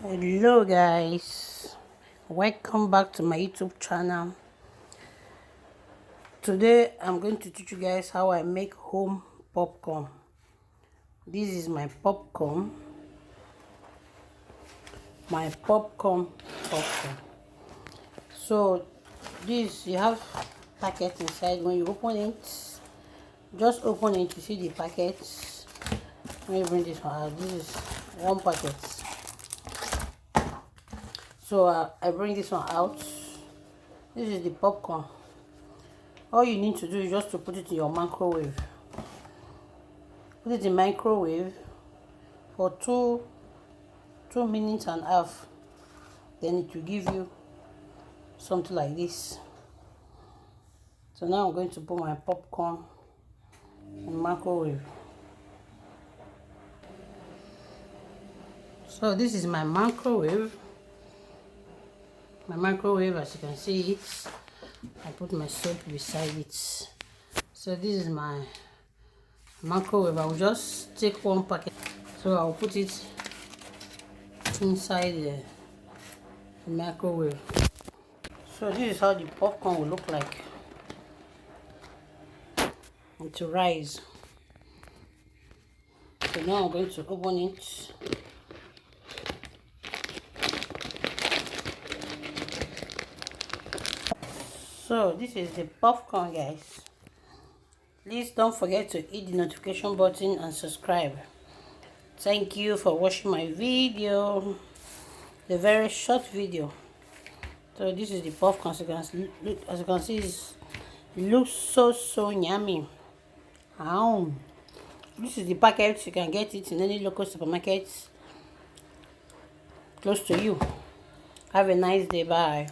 Hello guys, welcome back to my YouTube channel. Today I'm going to teach you guys how I make home popcorn. This is my popcorn. So this, you have packet inside. When you open it, just open it to see the packets. Let me bring this one out. This is one packet. So I bring this one out. This is the popcorn. All you need to do is just to put it in your microwave. Put it in microwave for 2 minutes and a half. Then it will give you something like this. So now I'm going to put my popcorn in microwave. So this is my microwave. As you can see it, I put my soap beside it. So this is my microwave. I will just take one packet. So I'll put it inside the microwave. So this is how the popcorn will look like. It will rise. So now I'm going to open it. So this is the popcorn, guys. Please don't forget to hit the notification button and subscribe. Thank you for watching my video, the very short video. So this is the popcorn. As you can see, it looks so yummy. This is the packet. You can get it in any local supermarket close to you. Have a nice day. Bye.